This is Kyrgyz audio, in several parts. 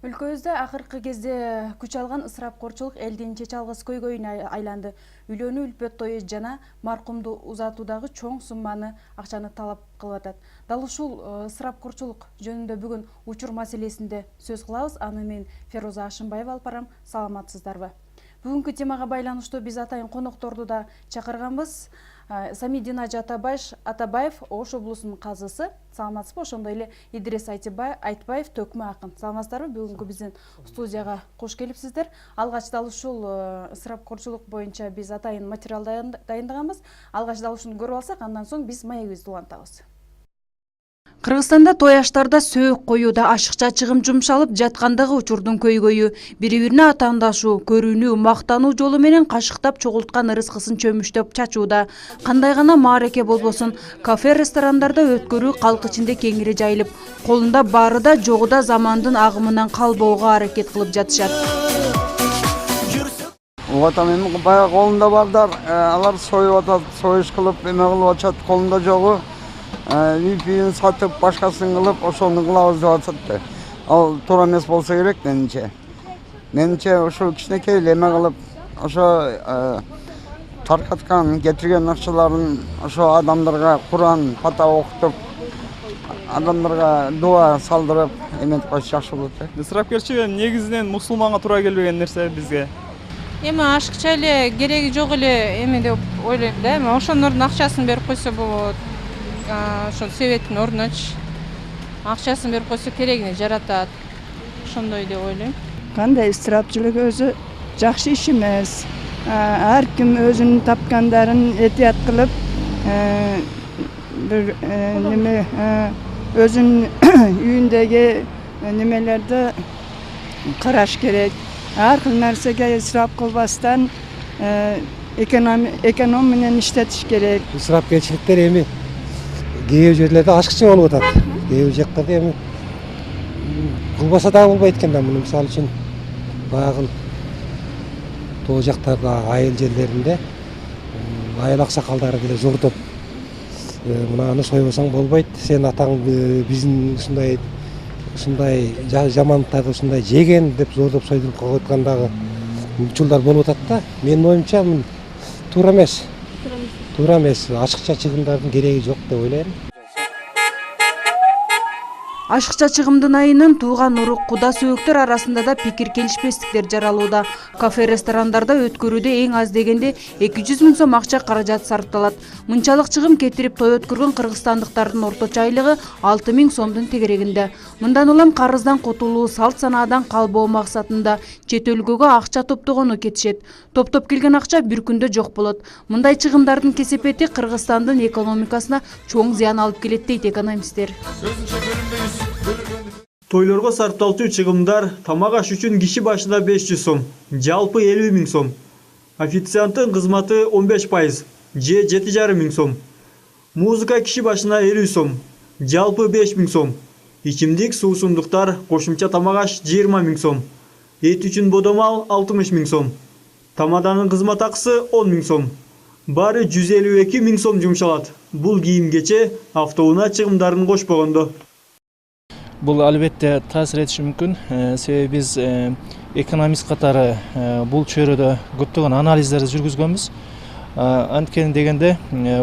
Өлкөбүздө акыркы кезде күч алган ысырапкорчулук элдин чеч алгыс көйгөйүнө айланды. Үйлөнүү үлпөт тою жана маркумду узатуудагы чоң сумманы акчаны талап кылып атат. Дал ушул ысырапкорчулук жөнүндө бүгүн учур маселесинде сөз кылабыз. Аны мен Фероза Ашымбаева алып барам. Саламатсыздарбы? Бүгүнкү темага байланыштуу биз атайын конокторду да чакырганбыз. Самидин Ажы Атабаев Ош облусунун казысы. Саламатсызбы? Ошондой эле Идрис Айтбаев төкмө акын. Саламатсыздарбы? Бүгүнкү биздин студияга кош келипсиздер. Алгач дал ушул ысырапкорчулук боюнча биз атайын материал дайындаганбыз. Алгач дал ушуну көрүп алсак, андан соң биз маегибизди улантабыз. Кыргызстанда той аштарда сөөк коюуда ашыкча чыгым жумшалып жаткандыгы учурдун көйгөйү. Бири-бирине атаандашуу, көрүүнүү, мактануу жолу менен кашыктап чогулткан ырыскысын чөмүштөп чачууда. Кандай гана маареке болбосун, кафе, ресторандарда өткөрүү калк ичинде кеңири жайылып, колунда бары да жогу да замандын агымынан калбоого аракет кылып жатышат. Эми баягы колунда бардар, алар союп атат, союш кылып эме кылып атышат, колунда жогу VPN сатып, башкасын кылып, ошону кылабыз деп атышат. Ал туура эмес болсо керек менимче. Менимче ошо кичинекей эле эме кылып, ошо таркаткан, кетирген акчаларын ошо адамдарга Куран, фата окутуп, адамдарга дуа салдырып, эметип койсо жакшы болот. Ысырапкерчилик негизинен мусулманга туура келбеген нерсе бизге. Эми ашыкча эле кереги жок эле эме деп ойлойм да. Эми ошонун акчасын берип койсо болот. Ошол себеттин ордуначы акчасын берип койсо керегине жаратат. Ошондой деп ойлойм. Кандай ысырапчылык өзү жакшы иш эмес. Ар ким өзүнүн тапкандарын этият кылып, бир неме өзүнүн үйүндөгү немелерди караш керек. Ар кыл нерсеге ысырап кылбастан эконом менен иштетиш керек. Ысырапкерчиликтер эми кээ жерлерде ашыкча болуп атат. Кээ жактарда эми кылбаса да болбойт экен да. Муну мисалы үчүн баягы тоо жактарда айыл жерлеринде айыл аксакалдары деле зордоп мынаны сойбосоң болбойт. Сен атаң биздин ушундай жамандыктарды ушундай жеген деп зордоп сойдуруп койготкандагы учурлар болуп атат да. Менин оюмча туура эмес. Туура эмес. Ашыкча чыгымдардын кереги жок деп ойлойм. Ашыкча чыгымдын айынан тууган урук, куда сөөктөр арасында да пикир келишпестиктер жаралууда. Кафе, ресторандарда өткөрүүдө эң аз дегенде 200 000 сом акча каражат сарпталат. Мынчалык чыгым кетирип той өткөргөн кыргызстандыктардын орточо айлыгы 6 000 сомдун тегерегинде. Мындан улам карыздан котулуу, салт санаадан калбоо максатында чет өлкөгө акча топтогону кетишет. Топтоп келген акча бир күндө жок болот. Мындай чыгымдардын кесепети Кыргызстандын экономикасына чоң зыян алып келет дейт экономисттер. Тойлорго сарпталчу чыгымдар тамак аш үчүн киши башына 500 сом, жалпы 50 000 сом. Официанттын кызматы 15%, же 7,5 000 сом. Музыка киши башына 50 сом, жалпы 5 000 сом. Ичимдик суусундуктар кошумча тамак аш 20 000 сом. Эт үчүн бодомал 60 000 сом. Тамаданын кызмат акысы 10 000 сом. Бары 152 000 сом жумшалат. Бул кийим-кече, автоунаа чыгымдарын кошпогондо. Бул албетте таасир этиши мүмкүн. Себеби биз экономист катары бул чөйрөдө көптөгөн анализдерди жүргүзгөнбүз. Анткени дегенде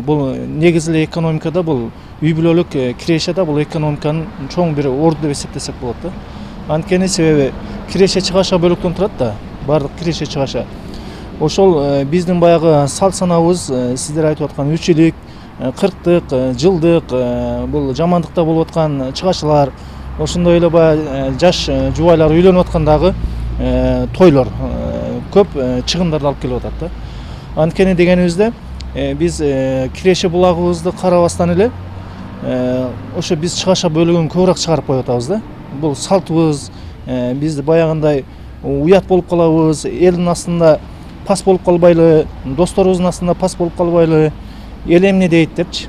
бул негизи эле экономикада бул үй бүлөлүк киреше да бул экономиканын чоң бир орду деп эсептесек болот да. Анткени себеби киреше чыгаша бөлүктөн турат да, бардык киреше чыгаша. Ошол биздин баягы салт санабыз, сиздер айтып аткан үчүлүк, кырктык, жылдык, бул жамандыкта болуп аткан чыгашалар, ошондой эле баягы жаш жубайлар үйлөнүп аткандагы тойлор көп чыгымдарды алып келип атат да. Анткени дегенибизде биз киреше булагыбызды карабастан эле ошо биз чыгаша бөлүгүн көбүрөөк чыгарып коюп атабыз да. Бул салтыбыз, бизди баягындай уят болуп калабыз, элдин астында пас болуп калбайлы, досторубуздун астында пас болуп калбайлы, эл эмне дейт депчи.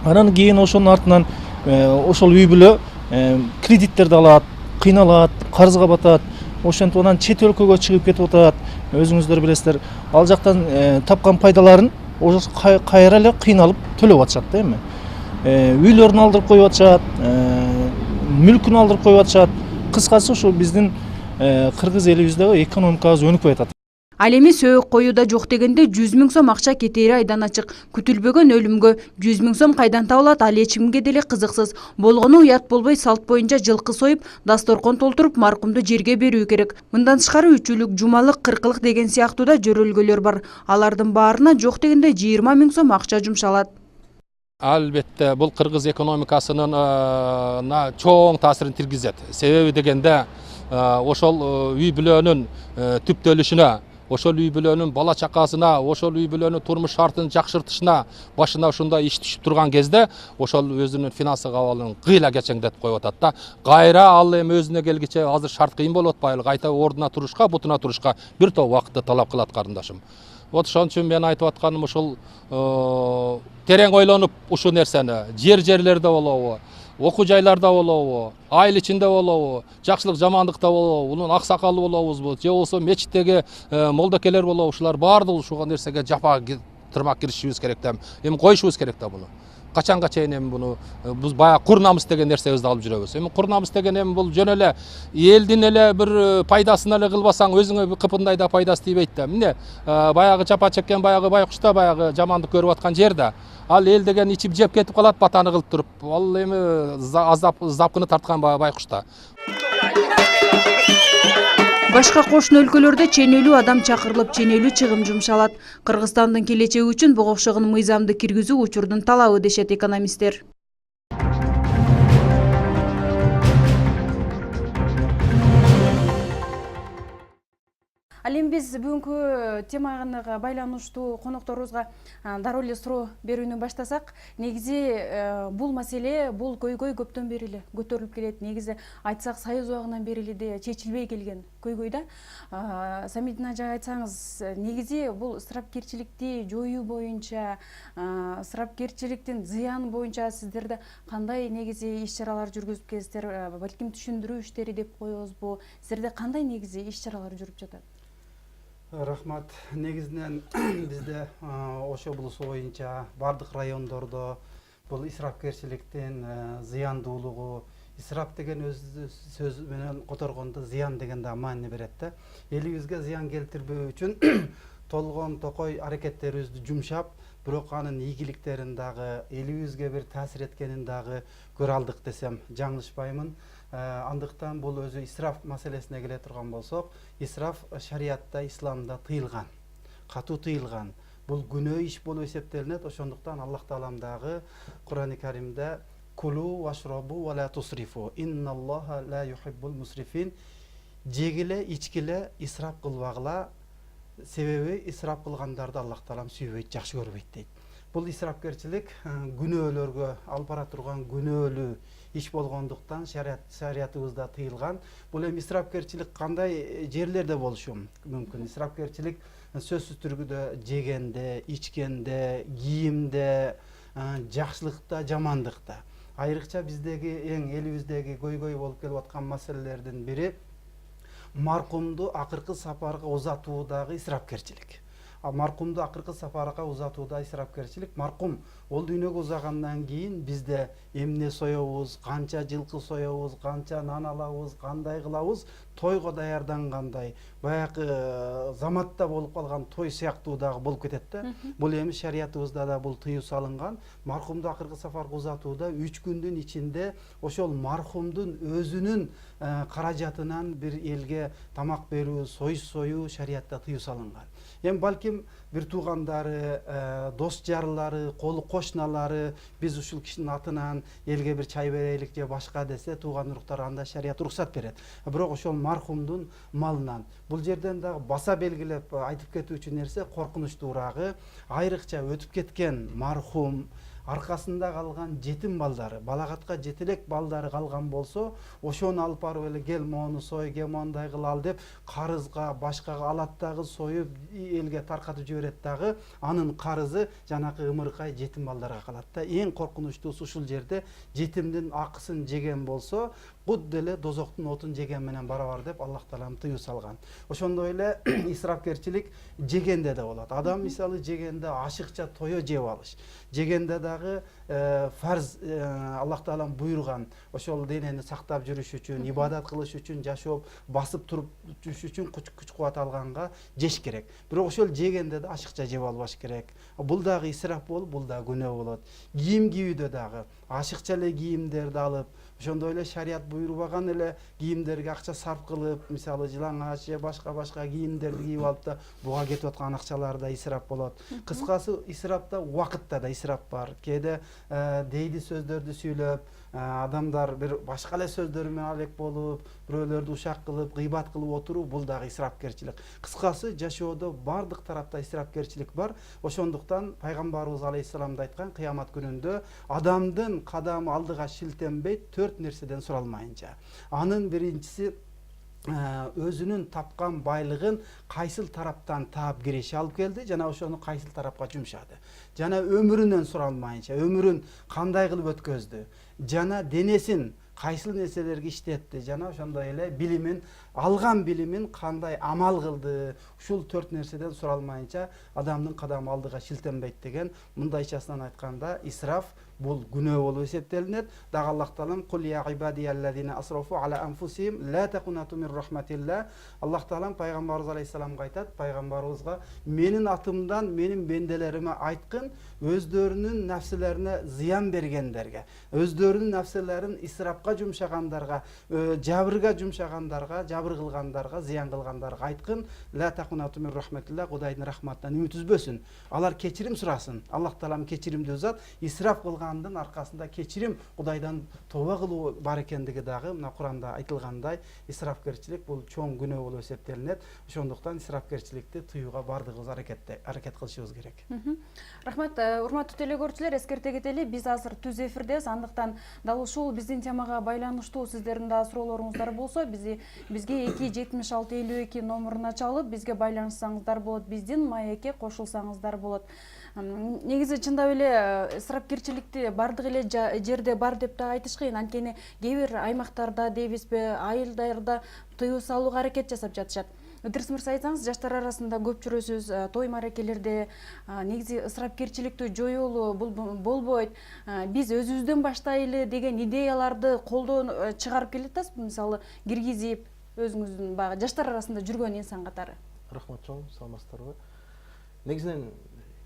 Анан кийин ошонун артынан ошол үй бүлө кредиттерди алат, кыйналат, карызга батат. Ошентип анан чет өлкөгө чыгып кетип атат. Өзүңүздөр билесиздер, ал жактан тапкан пайдаларын кайра эле кыйналып төлөп атышат да эми. Үйлөрүн алдырып коюп атышат, мүлкүн алдырып коюп атышат, кыскасы ушул биздин кыргыз элибиздеги экономикабыз өнүкпөй атат. Ал эми сөөк коюуда жок дегенде 100 000 сом акча кетери айдан ачык. Күтүлбөгөн өлүмгө 100 000 сом кайдан табылат, ал эч кимге деле кызыксыз. Болгону уят болбой салт боюнча жылкы союп, дасторкон толтуруп, маркумду жерге берүү керек. Мындан тышкары үчүлүк, жумалык, кыркылык деген сыяктуу да жөрөлгөлөр бар. Алардын баарына жок дегенде 20 000 сом акча жумшалат. Албетте бул кыргыз экономикасынын чоң таасирин тийгизет. Себеби дегенде ошол үй бүлөнүн түптөлүшүнө, ошол үй бүлөнүн бала чакасына, ошол үй бүлөнүн турмуш шартын жакшыртышына башына ушундай иш түшүп турган кезде ошол өзүнүн финансы абалын кыйла кечеңдетип коюп атат да. Кайра ал эми өзүнө келгиче азыр шарт кыйын болуп атпайбы? Кайта ордуна турушка, бутуна турушка бир топ убакытты талап кылат карындашым. Вот ошон үчүн мен айтып атканым ушул терең ойлонуп ушул нерсени жерлерде болобу, окуу жайларда болобу, айыл ичинде болобу, жакшылык жамандыкта болобу, унун аксакалы болобузбу, же болбосо мечиттеги молдокелер болобу, ушулар баардыгы ушул нерсеге жапа тырмак киришибиз керек да. Эми коюшубуз керек да буну. Качанга чейин эми буну биз баягы кур намыс деген нерсебизди алып жүрөбүз. Эми кур намыс деген эми бул жөн эле элдин эле бир пайдасын эле кылбасаң өзүңө кыпындай да пайдасы тийбейт да. Міне баягы жапа чеккен баягы байкушта баягы жамандык көрүп аткан жерде ал эл деген ичип жеп кетип калат батаны кылып туруп. Ал эми запкыны тарткан байкушта. Башка кошуна өлкөлөрдө ченелүү адам чакырылып, ченелүү чыгым жумшалат. Кыргызстандын келечеги үчүн буга окшогон мыйзамды киргизүү учурдун талабы дешет экономисттер. Ал эми биз бүгүнкү темага байланыштуу конокторубузга дароо эле суроо берүүнү баштасак, негизи бул маселе, бул көйгөй көптөн бери эле көтөрүлүп келет. Негизи айтсак Союз убагынан бери эле чечилбей келген көйгөй да. Самидин ажа айтсаңыз, негизи бул ысырапкерчиликти жоюу боюнча, ысырапкерчиликтин зыяны боюнча сиздерде кандай негизи иш-чаралар жүргүзүп келесиздер? Балким түшүндүрүү иштери деп коебузбу? Сиздерде кандай негизи иш-чаралар жүрүп жатат? Рахмат. Негизинен бизде Ош облусу боюнча бардык райондордо бул исрапкерчиликтин зыяндуулугу, исрап деген өз сөз менен которгондо зыян деген да маани берет да. Элибизге зыян келтирбөө үчүн толгон токой аракеттерибизди жумшап, бирок анын ийгиликтерин дагы элибизге бир таасир эткенин дагы көрө алдык десем жаңылышпаймын. Андыктан бул өзү исраф маселесине келе турган болсок, исраф шариатта, исламда тыйылган, катуу тыйылган. Бул күнөө иш болуп эсептелинет. Ошондуктан Аллах Таалам дагы Кур'ани Каримде кулу вашробу ва ла тусрифу инналлаха ла юхиббул мусрифин, жегиле, ичкиле, исраф кылбагыла, себеби исраф кылгандарды Аллах Таалам сүйбөйт, жакшы көрбөйт дейт. Бул исрапкерчилик күнөөлөргө алып бара турган күнөөлүү иш болгондуктан шариятыбызда тыйылган. Бул эми исрапкерчилик кандай жерлерде болушу мүмкүн? Исрапкерчилик сөзсүз түрдө жегенде, ичкенде, кийимде, жакшылыкта, жамандыкта. Айрыкча биздеги элибиздеги көйгөй болуп келип аткан маселелердин бири маркумду акыркы сапарга узатуудагы исрапкерчилик. Маркумду акыркы сапарга узатууда исрапкерчилик. Маркум ол дүйнөгө узагандан кийин бизде эмне соёбуз, канча жылкы соёбуз, канча нан алабыз, кандай кылабыз, тойго даярдангандай, баягы заматта болуп калган той сыяктуу дагы болуп кетет да. Бул эми шариятыбызда да бул тыюу салынган. Маркумду акыркы сапарга узатууда 3 күндүн ичинде ошол маркумдун өзүнүн каражатынан бир элге тамак берүү, союз союу шариятта тыюу салынган. Эми балким бир туугандары, дос жарлары, колу кошуналары биз ушул кишинин атынан элге бир чай берелик же башка десе, тууган уруктар анда шарият уруксат берет. Бирок ошол мархумдун малынан бул жерден дагы баса белгилеп айтып кетүүчү нерсе коркунучтуурагы, айрыкча өтүп кеткен мархум аркасында калган жетим балдары, балагатка жете элек балдары калган болсо, ошону алып барып эле кел мону сой, кел мондай кыл ал деп карызга, башкага алат дагы союп элге таркатып жиберет дагы, анын карызы жанакы ымыркай жетим балдарга калат да. Эң коркунучтуусу ушул жерде жетимдин акысын жеген болсо, кудду эле дозоктун отун жеген менен барабар деп Аллах Таалам тыюу салган. Ошондой эле исрапкерчилик жегенде да болот. Адам мисалы жегенде ашыкча тое жеп алыш. Жегенде дагы фарз Аллах Таалам буйруган ошол денени сактап жүрүш үчүн, ибадат кылыш үчүн, жашоп, басып туруп жүрүш үчүн күч кубат алганга жеш керек. Бирок ошол жегенде да ашыкча жеп албаш керек. Бул дагы исраф болуп, бул дагы күнөө болот. Кийим кийүүдө дагы ашыкча эле кийимдерди алып, ошондой эле шарият буйрубаган эле кийимдерге акча сарп кылып, мисалы жылаңач же башка кийимдерди кийип алып да буга кетип аткан акчалар да исраф болот. Кыскасы исрафта убакытта да исраф бар. Кээде дейди сөздөрдү сүйлөп, адамдар бир башка эле сөздөр менен алек болуп, бирөөлөрдү ушак кылып, гыйбат кылып отуруу, бул дагы исрафкерчилик. Кыскасы жашоодо бардык тарапта исрафкерчилик бар. Ошондуктан пайгамбарыбыз алейхисалам да айткан, кыямат күнүндө адамдын кадамы алдыга шилтенбейт 4 нерседен суралмайынча. Анын биринчиси өзүнүн тапкан байлыгын кайсыл тараптан таап киреше алып келди жана ошону кайсыл тарапка жумшады. Жана өмүрүнөн суралмайынча, өмүрүн кандай кылып өткөздү, жана денесин кайсыл нерселерге иштетти, жана ошондой эле билимин, алган билимин кандай амал кылды, ушул 4 нерседен суралмайынча адамдын кадамы алдыга шилтенбейт деген мындайчасынан айтканда исраф бул күнөө болуп эсептелинет. Дагы Аллах Таалам кул я ибадияллазина асрафу ала анфусихим ла такунату мин рахматилла. Аллах Таалам пайгамбарыбыз алейхисаламга айтат, пайгамбарыбызга менин атымдан менин бенделериме айткын, өздөрүнүн нафсилерине зыян бергендерге, өздөрүнүн нафсилерин исрафка жумшагандарга, жабырга жумшагандарга, жабыр кылгандарга, зыян кылгандарга айткын, ла такунату мин рахматилла, Кудайдын рахматынан үмүт үзбөсүн. Алар кечирим сурасын. Аллах Таалам кечиримдүү зат, исраф кылгандын аркасында кечирим Кудайдан тооба кылуу бар экендиги дагы мына Куранда айтылгандай, исрафкерчилик бул чоң күнөө болуп эсептелинет. Ошондуктан исрафкерчиликти тыюуга бардыгыбыз аракет кылышыбыз керек. Рахмат, урматтуу телекөрүүчүлөр, эскерте кетели, биз азыр түз эфирдебиз. Андыктан дал ушул биздин темага байланыштуу сиздердин да суроолоруңуздар болсо, бизге 27652 номуруна чалып, бизге байланышсаңыздар болот, биздин маекке кошулсаңыздар болот. Негизи чындап эле исрафкерчиликти бардык эле жерде бар деп да айтыш кыйын. Анткени кээ бир аймактарда дейбизби, айылдарда тыюу салууга аракет жасап жатышат. Ыдырыс мырза, айтсаңыз, жаштар арасында көп жүрөсүз, той маракелерде негизи ысырапкерчиликти жоюулу болбойт. Биз өзүбүздөн баштайлы деген идеяларды колдоо чыгарып келатасызбы, мисалы киргизип, өзүңүздүн баягы жаштар арасында жүргөн инсан катары? Рахмат чоң, саламатсыздарбы? Негизинен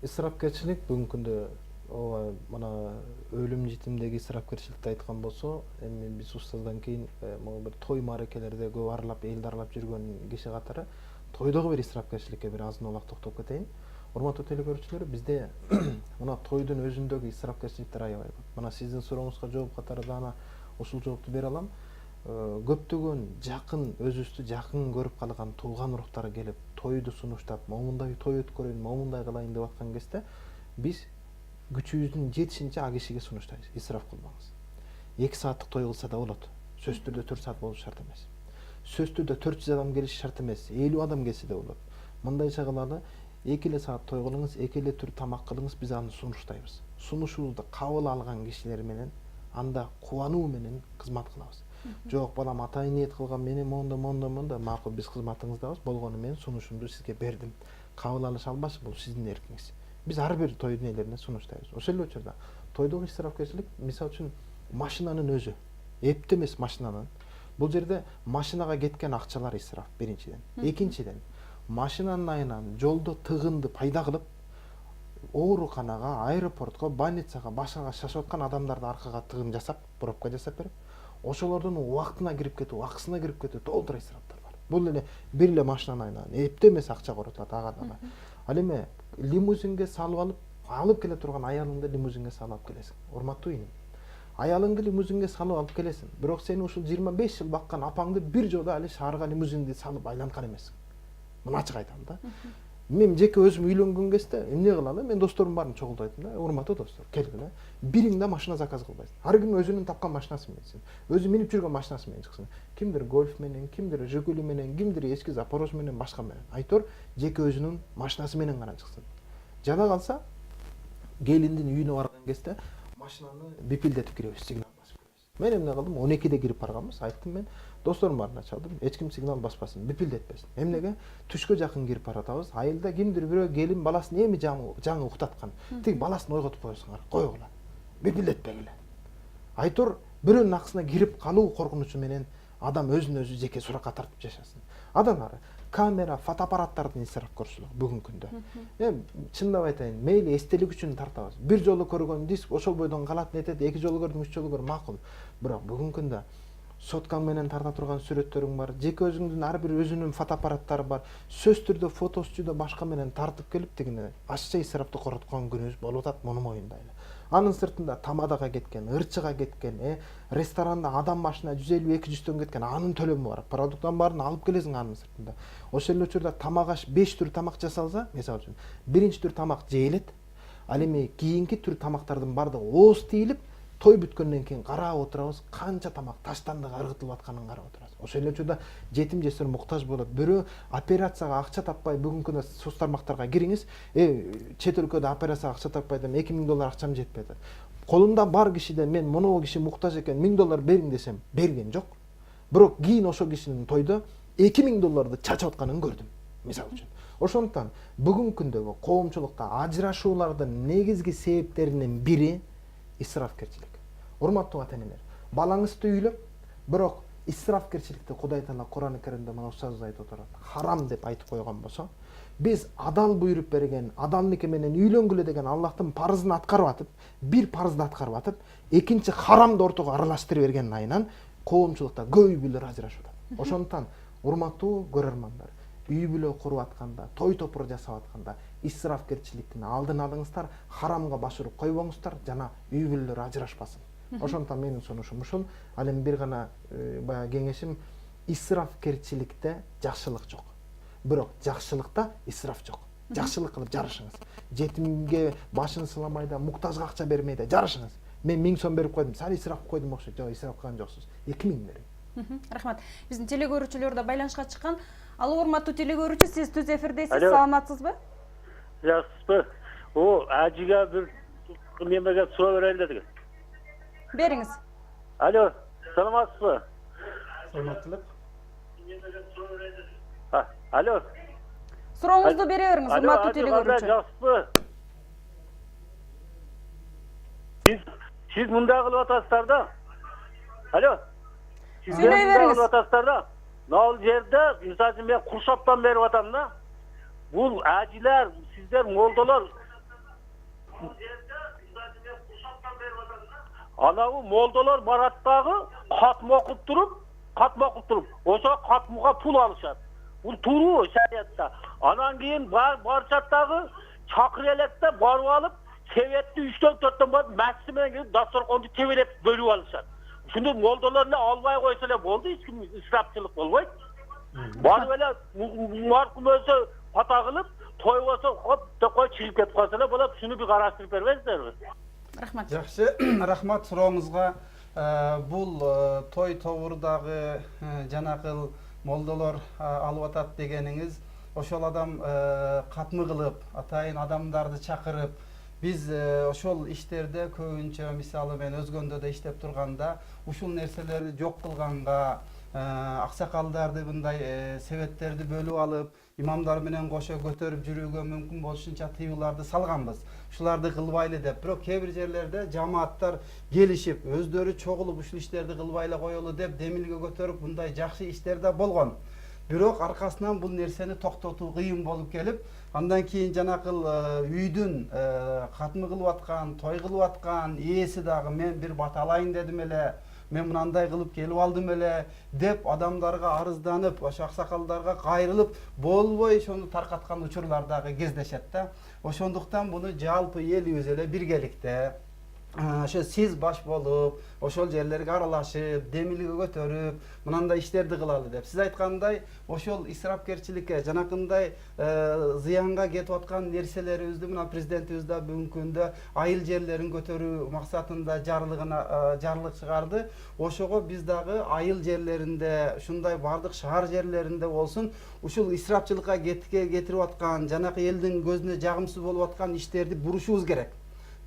ысырапкерчилик бүгүнкү күндө ооба мына өлүм житимдеги ысырапкерчиликти айткан болсо, эми биз устаздан кийин могу бир той маракелерде көп аралап, элди аралап жүргөн киши катары тойдогу бир ысырапкерчиликке бир азын улак токтоп кетейин. Урматтуу телекөрүүчүлөр, бизде мына тойдун өзүндөгү ысырапкерчиликтер аябай көп. Мына сиздин сурооңузга жооп катары дагы ушул жоопту бере алам. Көптөгөн жакын, өзүбүздү жакын көрүп калган тууган уруктар келип, тойду сунуштап, момундай той өткөрөйүн, момундай кылайын деп аткан кезде биз күчүбүздүн жетишинче а кишиге сунуштайбыз. Исраф кылбаңыз. 2 сааттык той кылса да болот. Сөзсүз түрдө 4 саат болуш шарт эмес. Сөзсүз түрдө 400 адам келиши шарт эмес. 50 адам келсе да болот. Мындайча кылалы, 2 саат той кылыңыз, 2 түр тамак кылыңыз, биз аны сунуштайбыз. Сунушубузду кабыл алган кишилер менен анда кубануу менен кызмат кылабыз. Жок, балам атайын ниет кылган менен монда макул, биз кызматыңыздабыз, болгону менен сунушумду сизге бердим. Кабыл алыш албаш, бул сиздин эркиңиз. Биз ар бир тойдун ээлерине сунуштайбыз. Ошол эле учурда тойдогу исрафкерчилик, мисалы үчүн машинанын өзү, эпте эмес машинанын. Бул жерде машинага кеткен акчалар исраф биринчиден. Экинчиден, машинанын айынан жолдо тыгынды пайда кылып, ооруканага, аэропортко, больницага, башкага шашып аткан адамдарды аркага тыгын жасап, пробка жасап берип, ошолордун убактына кирип кетүү, акысына кирип кетүү толтура исрафтар бар. Бул эле бир эле машинанын айынан эпте эмес акча коротулат ага дагы. Ал эми лимузинге салып алып келе турган аялыңды лимузинге салып алып келесиң. Урматтуу иним. Аялыңды лимузинге салып алып келесиң. Бирок сени ушул 25 жыл баккан апаңды бир жолу али шаарга лимузинди салып айланткан эмессиң. Муну ачык айтам да. Мен жеке өзүм үйлөнгөн кезде эмне кылалы? Мен досторум барын чогултойм да. Урматтуу достор, келгиле. Бириң да машина заказ кылбайсың. Ар ким өзүнүн тапкан машинасы менен чыксын. Өзү минип жүргөн машинасы менен чыксын. Кимдир гольф менен, кимдир Жигули менен, кимдир эски Запорож менен, башка менен. Айтор жеке өзүнүн машинасы менен гана чыксын. Жада калса, келиндин үйүнө барган кезде машинаны бипилдетип киребиз, сигнал басып киребиз. Мен эмне кылдым? 12'de кирип барганбыз. Айттым мен досторум барына чалдым. Эч ким сигнал баспасын, бипилдетпесин. Эмнеге? Түшкө жакын кирип баратабыз. Айылда кимдир бирөө келин баласын эми жаңы уктаткан. Тик баласын ойготуп коесуңар. Койгула. Бипилдетпегиле. Айтор бирөөнүн акысына кирип калуу коркунучу менен адам өзүн өзү жеке суракка тартып жашасын. Адан ары камера, фотоаппараттардын исраф көрсүлүк бүгүнкү күндө. Чындап айтайын, мейли эстелик үчүн тартабыз. Бир жолу көргөн диск ошол бойдон калат нетет, 2 жолу көрдүм, 3 жолу көр макул. Бирок бүгүнкү күндө соткаң менен тарта турган сүрөттөрүң бар, жеке өзүңдүн ар бир өзүнүн фотоаппараттары бар. Сөз түрдө, фото студия башка менен тартып келип дегене ашча исрафты короткон күнүбүз болуп атат, муну моюндайлы. Анын сыртында тамадага кеткен, ырчыга кеткен, ресторанда адам башына 150-200 кеткен, анын төлөмү бар. Продукттан баарын алып келесиң анын сыртында. Ошол эле учурда тамак аш 5 түр тамак жасалса, мисалы үчүн, биринчи түр тамак жейилет. Ал эми кийинки түр тамактардын бардыгы ооз тийилип, той бүткөндөн кийин карап отурабыз, канча тамак таштандык ыргытылып атканын карап отурабыз. Ошол эле учурда жетим жесир муктаж болот. Бирөө операцияга акча таппай бүгүнкү күндө соц тармактарга кириңиз, чет өлкөдө операцияга акча таппай дем $2000 акчам жетпей атат. Колунда бар кишиден мен монол киши муктаж экен $1000 бериң десем, берген жок. Бирок кийин ошол кишинин тойдо $2000 чачып атканын көрдүм, мисалы үчүн. Ошондуктан бүгүнкү күндөгү коомчулукта ажырашуулардын негизги себептеринин бири исрафкерчилик. Урматтуу ата-энелер, балаңызды үйлөп, бирок исрафкерчиликти Кудай Таала Кур'ан-ы Каримде мына ушул айтып отурат. Харам деп айтып койгон болсо, биз адал буйруп берген, адал нике менен үйлөнгүлө деген Аллахтын парызын аткарып атып, бир парызды аткарып атып, экинчи харамды ортого аралаштырып берген айынан коомчулукта көп үй бүлөлөр ажырашып атат. Ошондуктан урматтуу көрөрмандар, үй бүлө куруп атканда, той топур жасап атканда исрафкерчиликтин алдын алыңыздар, харамга баш уруп койбоңуздар, жана үй бүлөлөр ажырашпасын. Ошондуктан менин сунушум ушул. Ал эми бир гана баягы кеңешим, исрафкерчиликте жакшылык жок. Бирок жакшылыкта исраф жок. Жакшылык кылып жарышыңыз. Жетимге башын сыламай да, муктажга акча бермей да жарышыңыз. Мен 1000 сом берип койдум, сал исраф койдум окшойт. Жок, исраф кылган жоксуз. 2000 бериң. Рахмат. Биздин телегөрүүчүлөр да байланышка чыккан. Ал урматтуу телегөрүүчү, сиз түз эфирдесиз. Саламатсызбы? Жакшысызбы? О, ажыга бир немеге суроо берейин дедик. Бериңиз. Алло, саламатсызбы? Саламаттылык. Алло. Сурооңузду бере бериңиз, урматтуу телегөрүүчү. Жакшысызбы? Сиз мындай кылып атасыздар да? Алло. Сүйлөй бериңиз. Кылып атасыздар да? Нал жерде, мисалы мен Куршаптан берип атам да. Бул ажилер, сиздер молдолор. Анау молдолор бараттагы катма окуп туруп, ошо катмага пул алышат. Бул туруу шариатта. Анан кийин барчаттагы чакыр электе барып алып, себетти 3-төн 4төн барып, мәсжид менен кирип дасторконду тебелеп бөлүп алышат. Ушунду молдолор эле албай койсо эле болду, эч ким исрафчылык болбойт. Барып эле маркум өзү ата кылып, той болсо хоп деп кой чыгып кетип калса эле болот. Шуну бир караштырып бербейсиздерби? Рахмат. Жакшы, рахмат сурооңузга. Бул той тобурдагы жанакыл молдолор алып атат дегениңиз, ошол адам катмы кылып, атайын адамдарды чакырып, биз ошол иштерде көбүнчө мисалы мен өзгөндө да иштеп турганда ушул нерселерди жок кылганга, аксакалдарды мындай себеттерди бөлүп алып, имамдар менен кошо көтөрүп жүрүүгө мүмкүн болушунча тыюуларды салганбыз. Ушуларды кылбайлы деп, бирок кээ бир жерлерде жамааттар келишип, өздөрү чогулуп ушул иштерди кылбайлы коелу деп демилге көтөрүп, мындай жакшы иштер да болгон. Бирок аркасынан бул нерсени токтотуу кыйын болуп келип, андан кийин жанакыл үйдүн катмы кылып аткан, той кылып аткан ээси дагы мен бир баталайын дедим эле, мен мынандай кылып келип алдым эле деп адамдарга арызданып, ошо аксакалдарга кайрылып, болбой ошону таркаткан учурлар дагы кездешет да. Ошондуктан буну жалпы элибиз эле биргеликте ошо сиз баш болуп, ошол жерлерге аралашып, демилге көтөрүп, мынандай иштерди кылалы деп. Сиз айткандай, ошол исрафкерчиликке, жанакындай зыянга кетип аткан нерселерибизди мына президентибиз да бүгүнкү күндө айыл жерлерин көтөрүү максатында жарлык чыгарды. Ошого биз дагы айыл жерлеринде, ушундай бардык шаар жерлеринде болсун, ушул исрафчылыкка кетирип аткан, жанакы элдин көзүнө жагымсыз болуп аткан иштерди бурушубуз керек.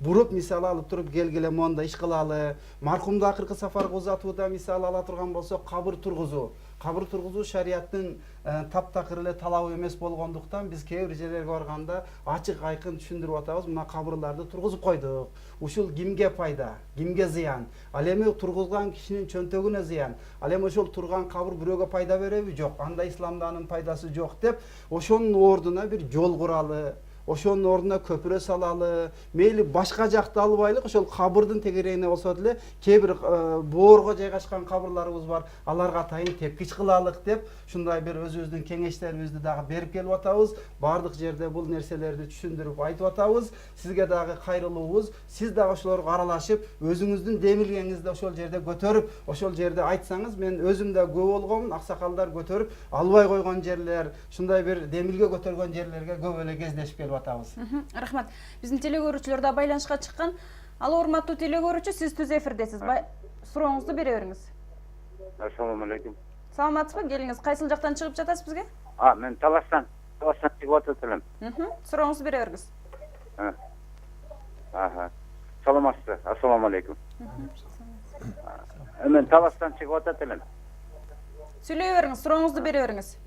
буруп мисалы алып туруп келгиле монда иш кылалы. Маркумду акыркы сафарга узатууда мисалы ала турган болсо кабыр тургузуу шарияттын таптакыр эле талабы эмес болгондуктан биз кээ бир жерлерге барганда ачык айкын түшүндүрүп атабыз. Мына кабырларды тургузуп койдук. Ушул кимге пайда, кимге зыян? Ал эми тургузган кишинин чөнтөгүнө зыян. Ал эми ошол турган кабыр бирөөгө пайда береби? Жок. Анда исламда анын пайдасы жок деп, ошонун ордуна бир жол куралы. Ошонун ордуна көпүрө салалы, мейли башка жакты албайлык, ошол кабырдын тегерегине болсо деле кээ бир боорго жайгашкан кабырларыбыз бар, аларга атайын тепкич кылалык деп, ушундай бир өзүбүздүн кеңештерибизди дагы берип келип атабыз. Бардык жерде бул нерселерди түшүндүрүп айтып атабыз. Сизге дагы кайрылуубуз. Сиз дагы ошолорго аралашып, өзүңүздүн демилгеңизди ошол жерде көтөрүп, ошол жерде айтсаңыз, мен өзүм да көп болгомун, аксакалдар көтөрүп албай койгон жерлер, ушундай бир демилге көтөргөн жерлерге көп эле кездешип келип атабыз. Рахмат. Биздин телекөрүүчүлөр да байланышка чыккан. Ал урматтуу телекөрүүчү, сиз түз эфирдесиз. Сурооңузду бере бериңиз. Ассаламу алейкум. Саламатсызбы? Келиңиз. Кайсыл жактан чыгып жатасыз бизге? Мен Таластан чыгып атат элем. Сурооңузду бере бериңиз. Саламатсызбы? Ассаламу алейкум. Мен Таластан чыгып атат элем. Сүйлөй бериңиз, сурооңузду бере бериңиз.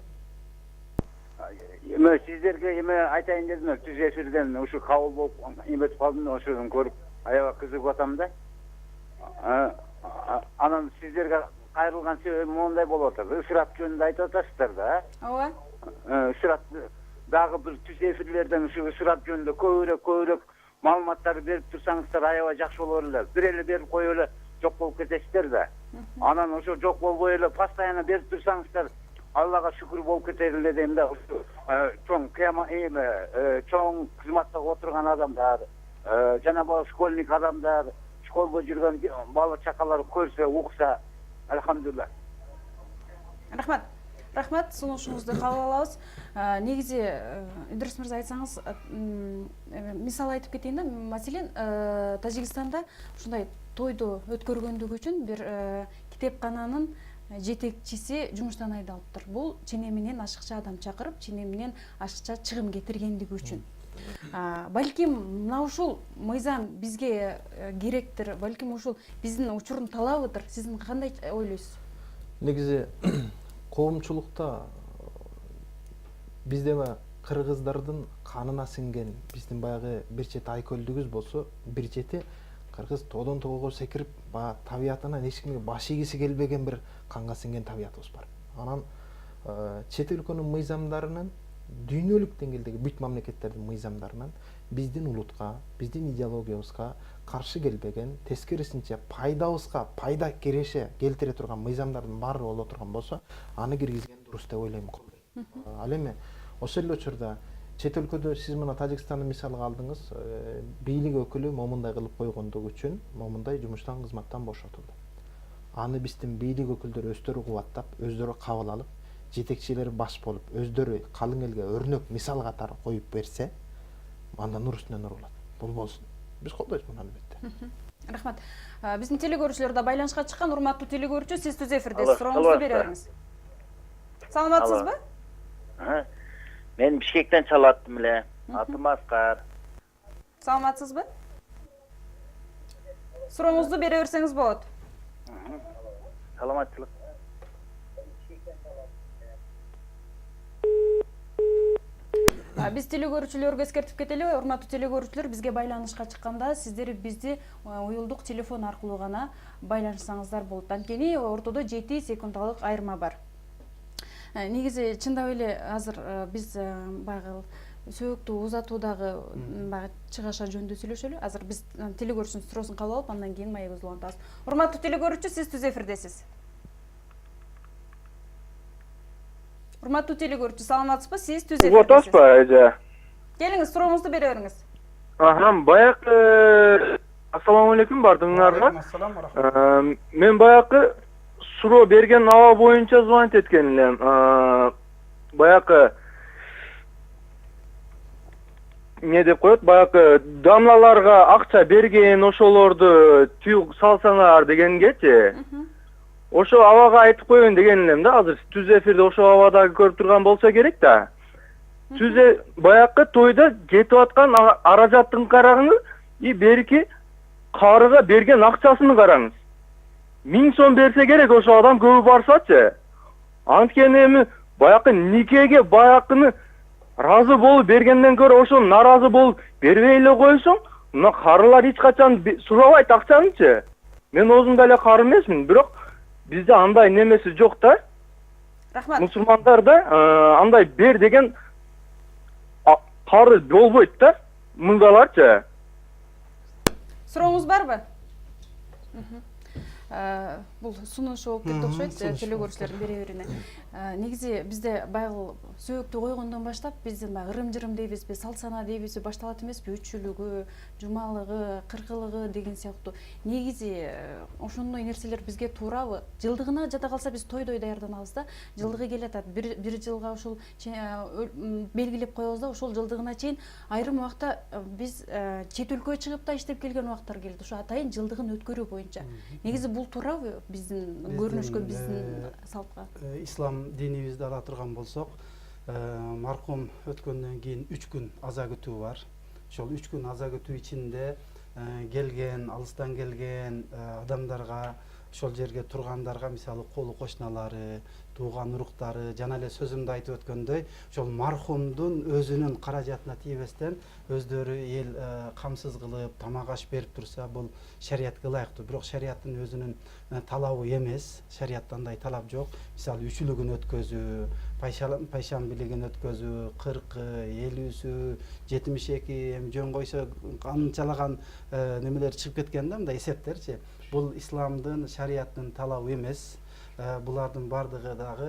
Сиздерге айтайын дедим, түз эфирден ушу кабыл болуп эметип калдым, ошону көрүп аябай кызыгып атам да. Анан сиздерге кайрылган себебим мондай болуп атат. Ысырап жөнүндө айтып атасыздар да. Ооба. Ысырап дагы бир түз эфирлерден ушу ысырап жөнүндө көбүрөөк маалыматтарды берип турсаңыздар аябай жакшы болор эле. Бир эле берип коюп эле жок болуп кетесиздер да. Анан ошо жок болбой эле постоянно берип турсаңыздар Аллага шүкүр болуп кетер эле дейм да. Чоң чоң кызматта отурган адамдар, жана школьник адамдар, школго жүргөн бала чакалар көрсө, укса, алхамдулилла. Рахмат, сунушуңузду кабыл алабыз. Негизи Идрис мырза айтсаңыз, мисал айтып кетейин да, маселен, Тажикстанда ушундай тойду өткөргөндүгү үчүн бир китепкананын жетекчиси жумуштан айдалыптыр. Бул чене менен ашыкча адам чакырып, чене менен ашыкча чыгым кетиргендиги үчүн. Балким мына ушул мыйзам бизге керектир, балким ушул биздин учурдун талабыдыр. Сиз кандай ойлойсуз? Негизи коомчулукта бизде кыргыздардын канына сиңген биздин баягы бир чети айкөлдүгүбүз болсо, бир чети кыргыз тоодон тоого секирип, табиятынан эч кимге баш ийгиси келбеген бир канга сиңген табиятыбыз бар. Анан чет өлкөнүн мыйзамдарынын дүйнөлүк деңгээлдеги бүт мамлекеттердин мыйзамдарынан биздин улутка, биздин идеологиябызга каршы келбеген, тескерисинче пайда келтире турган мыйзамдардын баары боло турган болсо, аны киргизген дурус деп ойлойм. Ал эми ошол эле учурда чет өлкөдө сиз мына Тажикстанды мисалга алдыңыз, бийлик өкүлү момундай кылып койгондугу үчүн момундай жумуштан кызматтан бошотулду. Аны биздин бийлик өкүлдөрү өздөрү кубаттап, өздөрү кабыл алып, жетекчилери баш болуп, өздөрү калың элге өрнөк мисал катары коюп берсе, анда нур үстүнө нур болот. Бул болсун. Биз колдойбуз муну албетте. Рахмат. Биздин телекөрүүчүлөр да байланышка чыккан. Урматтуу телекөрүүчү, сиз түз эфирдесиз. Сурооңузду бере бериңиз. Саламатсызбы? Мен Бишкектен чалаттым эле. Атым Аскар. Саламатсызбы? Сурооңузду бере берсеңиз болот. Саламатчылык. Биз телекөрүүчүлөргө эскертип кетели, урматтуу телекөрүүчүлөр, бизге байланышка чыкканда сиздер бизди уюлдук телефон аркылуу гана байланышсаңыздар болот. Анткени ортодо 7 секундалык айырма бар. Негизи чындап эле азыр биз баягы сөөктү узатуудагы баягы чыгаша жөнүндө сүйлөшөлү. Азыр биз телекөрүүчүнүн суроосун кабыл алып, андан кийин маегибизди улантабыз. Урматтуу телекөрүүчү, сиз түз эфирдесиз. Урматтуу телекөрүүчү, саламатсызбы? Сиз түз эфирдесиз. Отасызбы, эже? Келиңиз, сурооңузду бере бериңиз. Баягы ассаламу алейкум бардыңарга. Мен баягы суроо берген аба боюнча звонить эткен элем. Баягы эмне деп коет, баягы дамлаларга акча берген, ошолорду түйүк салсаңар дегенгечи. Ошо абага айтып коеюн деген элем да. Азыр түз эфирде ошо абадагы көрүп турган болсо керек да. Баягы тойда кетип аткан каражаттын караганы берки карыга берген акчасын караңыз. 1000 сом берсе керек ошо адам көбү барсачы. Анткени эми баякы никеге баякыны разы болуп бергенден көрө ошо наразы болуп бербей эле койсоң, мына карылар эч качан сурабайт акчанычы. Мен өзүм деле кары эмесмин, бирок бизде андай немеси жок да. Рахмат. Мусулмандарда андай бер деген кары болбойт да. Мындаларчы. Сурооңуз барбы? Бул сунуш болуп кетти окшойт теле көрүүчүлөрдүн бири-бирине. Негизи бизде баягы сөөктү койгондон баштап биздин баягы ырым-жырым дейбизби, салт-сана дейбизби башталат эмеспи? Үчүлүгү, жумалыгы, кыркылыгы деген сыяктуу. Негизи ошондой нерселер бизге туурабы? Жылдыгына жата калса биз тойдой даярданабыз да. Жылдыгы келатат. Бир жылга ошол белгилеп коебуз да, ошол жылдыгына чейин айрым убакта биз чет өлкөгө чыгып да иштеп келген убактар келди. Ошо атайын жылдыгын өткөрүү боюнча. Негизи бул туурабы биздин көрүнүшкө, биздин салтка? Ислам динибизде ала турган болсок, маркум өткөндөн кийин 3 күн аза күтүү бар. Ошол 3 күн аза күтүү ичинде келген, алыстан келген адамдарга, ошол жерге тургандарга, мисалы колу кошуналары, тууган уруктары, жана эле сөзүмдө айтып өткөндөй, ошол мархумдун өзүнүн каражатына тийбестен өздөрү эл камсыз кылып, тамак аш берип турса, бул шариятка ылайыктуу. Бирок шариаттын өзүнүн талабы эмес. Шариятта андай талап жок. Мисалы үчүлүгүн өткөзүү, пайшамбилигин өткөзүү, 40, 50, 72, жөн койсо канчалаган немелер чыгып кеткен да, мындай эсептерчи. Бул исламдын, шариаттын талабы эмес. Булардын бардыгы дагы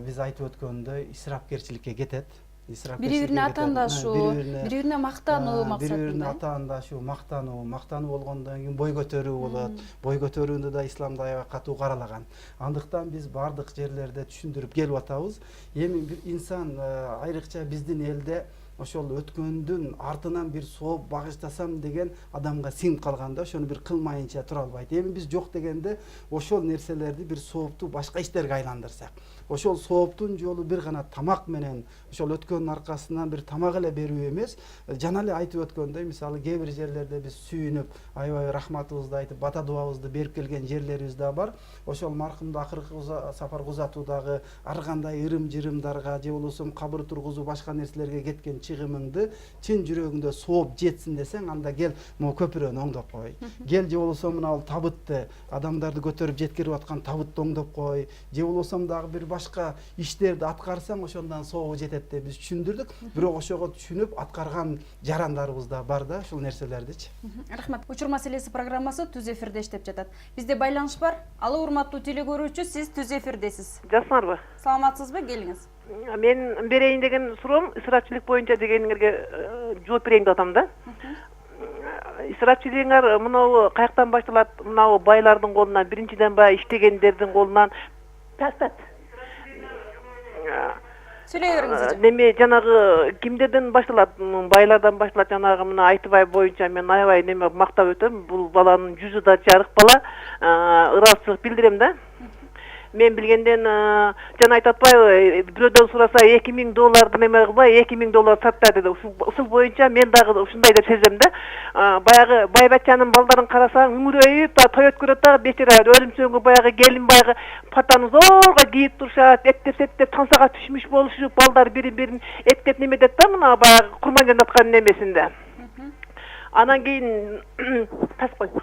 биз айтып өткөндөй исрапкерчиликке кетет. Бири-бирине атаандашуу, бири-бирине мактануу максатында. Бири-бирине атаандашуу, мактануу болгондон кийин бой көтөрүү болот. Бой көтөрүүнү да исламда аябай катуу каралаган. Андыктан биз бардык жерлерде түшүндүрүп келип атабыз. Эми бир инсан айрыкча биздин элде ошол өткөндүн артынан бир сооп багыштасам деген адамга сиңип калганда, ошону бир кылмайынча тура албайт. Эми биз жок дегенде ошол нерселерди бир соопту башка иштерге айландырсак, ошол сооптун жолу бир гана тамак менен, ошол өткөндүн аркасынан бир тамак эле берүү эмес, жана эле айтып өткөндөй, мисалы кээ бир жерлерде биз сүйүнүп, аябай рахматыбызды айтып, бата дуабызды берип келген жерлерибиз да бар. Ошол маркумду акыркы сапарга узатуудагы ар кандай ырым-жырымдарга же болбосо кабыр тургузуу башка нерселерге кеткен чыгымыңды чын жүрөгүңдө сооп жетсин десең, анда кел могу көпүрөнү оңдоп кой. Кел же болбосо мына табытты, адамдарды көтөрүп жеткирип аткан табытты оңдоп кой. Же болбосо дагы бир башка иштерди аткарсаң, ошондон соогу жетет деп биз түшүндүрдүк. Бирок ошого түшүнүп аткарган жарандарыбыз да бар да, ушул нерселердичи. Рахмат. Учур маселеси программасы түз эфирде иштеп жатат. Бизде байланыш бар. Алло, урматтуу теле көрүүчү, сиз түз эфирдесиз. Жасмарбы? Саламатсызбы? Келиңиз. Мен берейин деген суроом ысырапчылык боюнча дегениңерге жооп берейин деп атам да. Ысырапчылыгыңар мынау каяктан башталат? Мынау байлардын колунан, биринчиден баягы иштегендердин колунан Сүйлөй бериңиз. Неме жанагы кимдерден башталат? Байлардан башталат. Жанагы мына Айтыбай боюнча мен аябай неме мактап өтөм. Бул баланын жүзү да жарык бала. Ыраазычылык билдирем да. Мен билгенден жана айтып атпайбы, бирөөдөн сураса $2000 неме кылбай, $2000 сатта деди. Ушул боюнча мен дагы ушундай деп сезем да. Баягы байбаччанын балдарын карасаң, үңүрөйүп да той өткөрөт да, бечара өлүмсөңгү баягы келин баягы патаны зорго кийип турушат, эттеп тансага түшмүш болушуп, балдар бири-бирин эткеп неметет да, мына баягы курман жөнөткөн немесинде. Анан кийин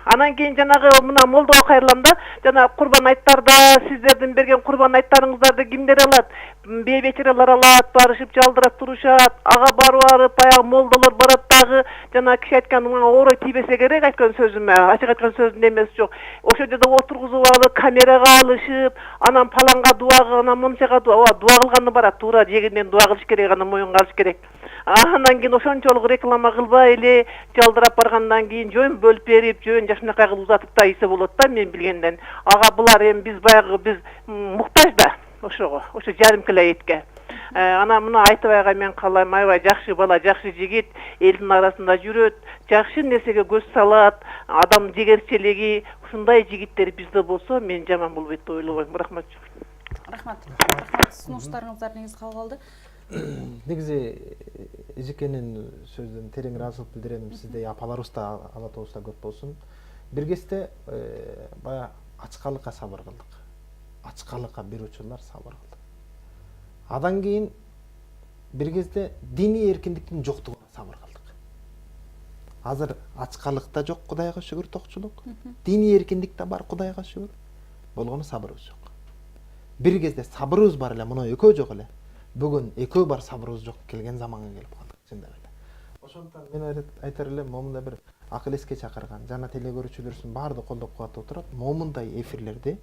Анан кийин жанагы мына молдого кайрылам да, жана курбан айттарда сиздердин берген курбан айттарыңыздарды кимдер алат? Бейбечерелер алат, барышып жалдырап турушат, ага барып, баягы молдолор барат дагы, жана киши айткан орой тийбесе керек айткан сөзүмө, ачык айткан сөзүн эмес жок. Ошол жерде отургузуп алып, камерага алышып, анан паланга дуа, анан мончага дуа кылганы барат, туура жегинен дуа кылыш керек, анан моюнга алыш керек. Анан кийин ошончолук реклама кылбай эле жалдырап баргандан кийин жөн бөлүп берип, жөн жакшынакай кылып узатып да ийсе болот да, мен билгенден. Ага булар эми биз баягы биз муктаж да ошого, ошо жарым кило этке. Анан мына Айтыбайга мен каалайм, аябай жакшы бала, жакшы жигит, элдин арасында жүрөт, жакшы нерсеге көз салат, адам жегерчилиги, ушундай жигиттер бизде болсо мен жаман болбойт деп ойлобойм. Рахмат. Рахмат. Рахмат сунуштарыңыздар негизи кабыл алды. Негизи эжекенин сөзүнөн терең ыраазычылык билдирем. Сиздей апаларыбыз да алатыбыз да көп болсун. Бир кезде баягы ачкалыкка сабыр кылдык. Ачкалыкка бир учурлар сабыр кылдык. Андан кийин бир кезде диний эркиндиктин жоктугуна сабыр кылдык. Азыр ачкалык да жок, Кудайга шүгүр, токчулук. Диний эркиндик да бар, Кудайга шүгүр. Болгону сабырыбыз жок. Бир кезде сабырыбыз бар эле, мына экөө жок эле. Бүгүн экөө бар, сабырыбыз жок келген заманга келип калдык, чындап эле. Ошондуктан мен айтар элем, момундай бир акыл эске чакырган, жана теле көрүүчүлөрүбүздүн баардыгы колдоп кубаттап отурат, момундай эфирлерди